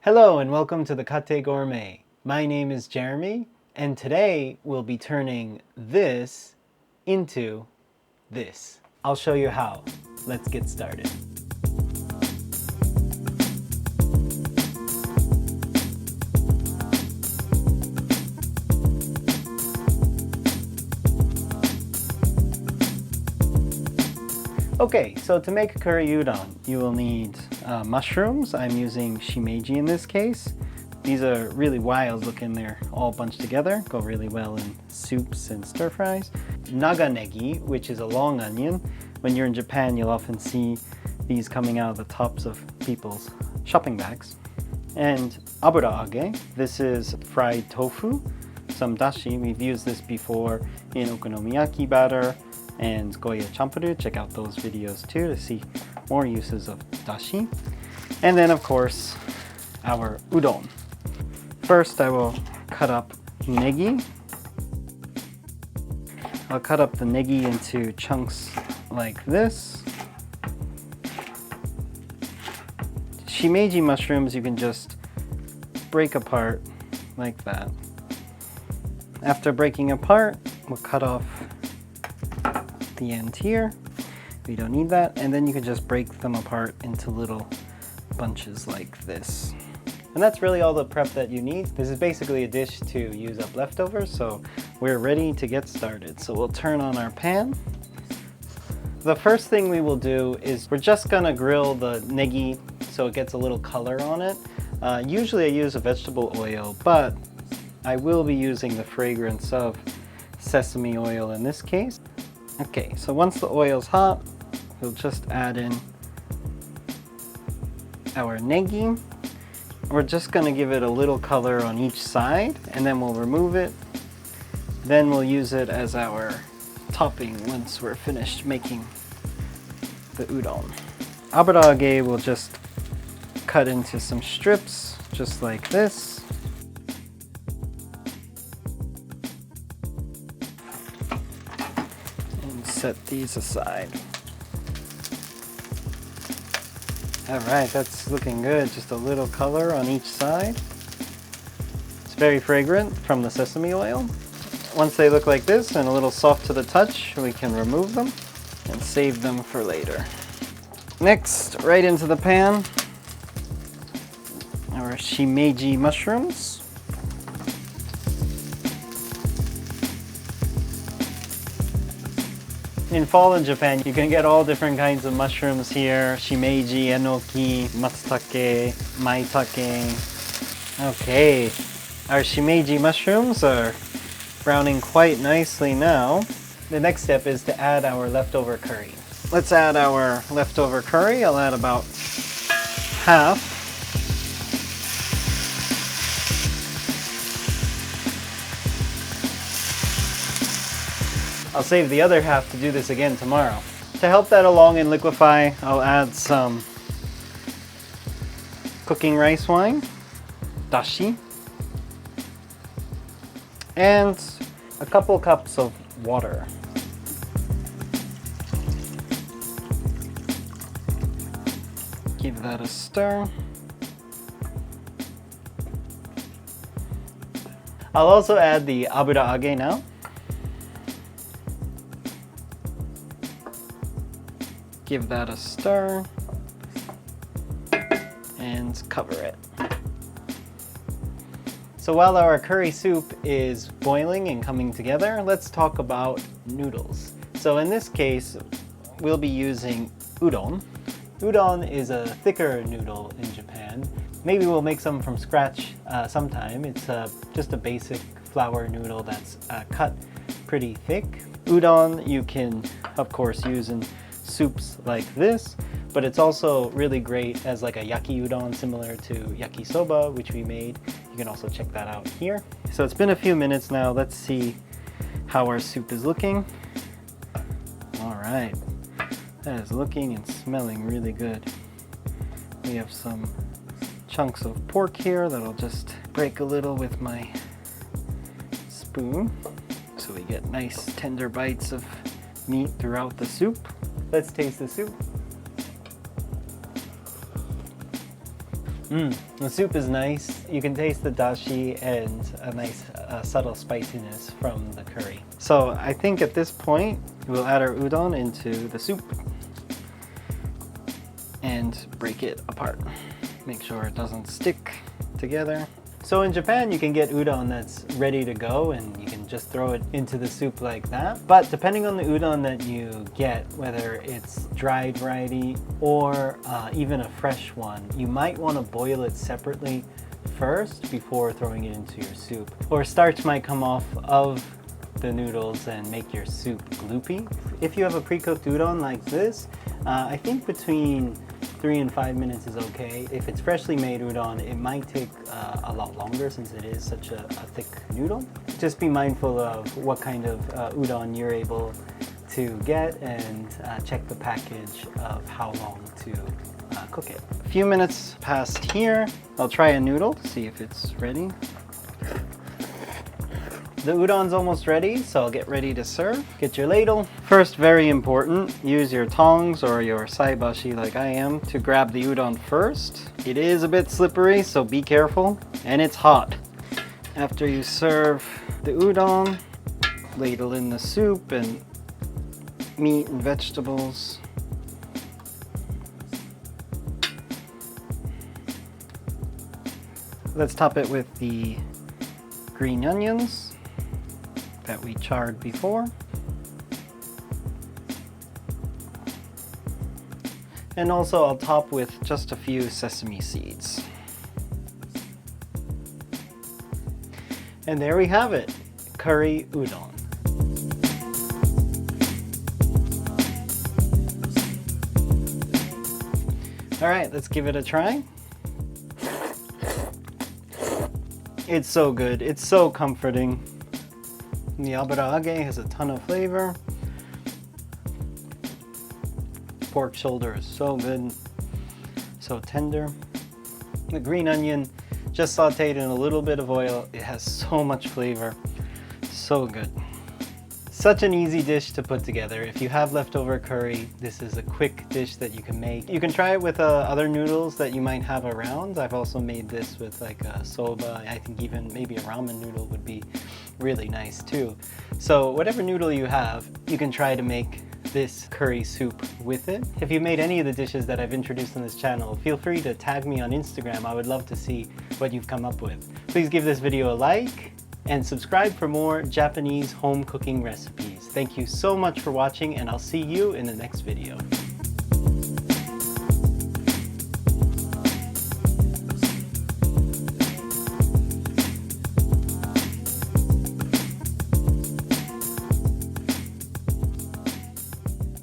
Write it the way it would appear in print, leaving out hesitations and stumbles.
Hello and welcome to the Kate Gourmet. My name is Jeremy and today we'll be turning this into this. I'll show you how. Let's get started. Okay, so to make a curry udon, you will need mushrooms. I'm using shimeji in this case. These are really wild looking, they're all bunched together, go really well in soups and stir fries. Naga negi, which is a long onion. When you're in Japan, you'll often see these coming out of the tops of people's shopping bags. And abura-age, this is fried tofu. Some dashi, we've used this before in okonomiyaki batter and goya champuru. Check out those videos too to see more uses of dashi. And then of course, our udon. First I will cut up negi. I'll cut up the negi into chunks like this. Shimeji mushrooms you can just break apart like that. After breaking apart, we'll cut off the end here. We don't need that. And then you can just break them apart into little bunches like this. And that's really all the prep that you need. This is basically a dish to use up leftovers, so we're ready to get started. So we'll turn on our pan. The first thing we will do is we're just gonna grill the negi so it gets a little color on it. Usually I use a vegetable oil, but I will be using the fragrance of sesame oil in this case. Okay, so once the oil's hot, we'll just add in our negi. We're just gonna give it a little color on each side and then we'll remove it. Then we'll use it as our topping once we're finished making the udon. Abura-age will just cut into some strips, just like this. And set these aside. All right, that's looking good. Just a little color on each side. It's very fragrant from the sesame oil. Once they look like this and a little soft to the touch, we can remove them and save them for later. Next, right into the pan, our shimeji mushrooms. In fall in Japan, you can get all different kinds of mushrooms here. Shimeji, enoki, matsutake, maitake. Okay, our shimeji mushrooms are browning quite nicely now. The next step is to add our leftover curry. Let's add our leftover curry. I'll add about half. I'll save the other half to do this again tomorrow. To help that along and liquefy, I'll add some cooking rice wine, dashi, and a couple cups of water. Give that a stir. I'll also add the abura-age now. Give that a stir and cover it. So while our curry soup is boiling and coming together, let's talk about noodles. So in this case, we'll be using udon. Udon is a thicker noodle in Japan. Maybe we'll make some from scratch sometime. It's just a basic flour noodle that's cut pretty thick. Udon you can, of course, use in soups like this, but it's also really great as like a yaki udon similar to yakisoba, which we made. You can also check that out here. So it's been a few minutes now. Let's see how our soup is looking. All right, that is looking and smelling really good. We have some chunks of pork here that I'll just break a little with my spoon so we get nice tender bites of meat throughout the soup. Let's taste the soup. The soup is nice. You can taste the dashi and a nice subtle spiciness from the curry. So I think at this point, we'll add our udon into the soup and break it apart. Make sure it doesn't stick together. So in Japan, you can get udon that's ready to go and you can just throw it into the soup like that. But depending on the udon that you get, whether it's dried variety or even a fresh one, you might want to boil it separately first before throwing it into your soup. Or starch might come off of the noodles and make your soup gloopy. If you have a pre-cooked udon like this, I think between 3 and 5 minutes is okay. If it's freshly made udon, it might take a lot longer since it is such a thick noodle. Just be mindful of what kind of udon you're able to get and check the package of how long to cook it. A few minutes past here, I'll try a noodle to see if it's ready. The udon's almost ready, so I'll get ready to serve. Get your ladle. First, very important, use your tongs or your saibashi like I am to grab the udon first. It is a bit slippery, so be careful, and it's hot. After you serve the udon, ladle in the soup and meat and vegetables. Let's top it with the green onions that we charred before. And also I'll top with just a few sesame seeds. And there we have it, curry udon. All right, let's give it a try. It's so good, it's so comforting. The abura-age has a ton of flavor. Pork shoulder is so good, so tender. The green onion, just sauteed in a little bit of oil. It has so much flavor, so good. Such an easy dish to put together. If you have leftover curry, this is a quick dish that you can make. You can try it with other noodles that you might have around. I've also made this with like a soba. I think even maybe a ramen noodle would be really nice too. So whatever noodle you have, you can try to make this curry soup with it. If you've made any of the dishes that I've introduced on this channel, feel free to tag me on Instagram. I would love to see what you've come up with. Please give this video a like and subscribe for more Japanese home cooking recipes. Thank you so much for watching, and I'll see you in the next video.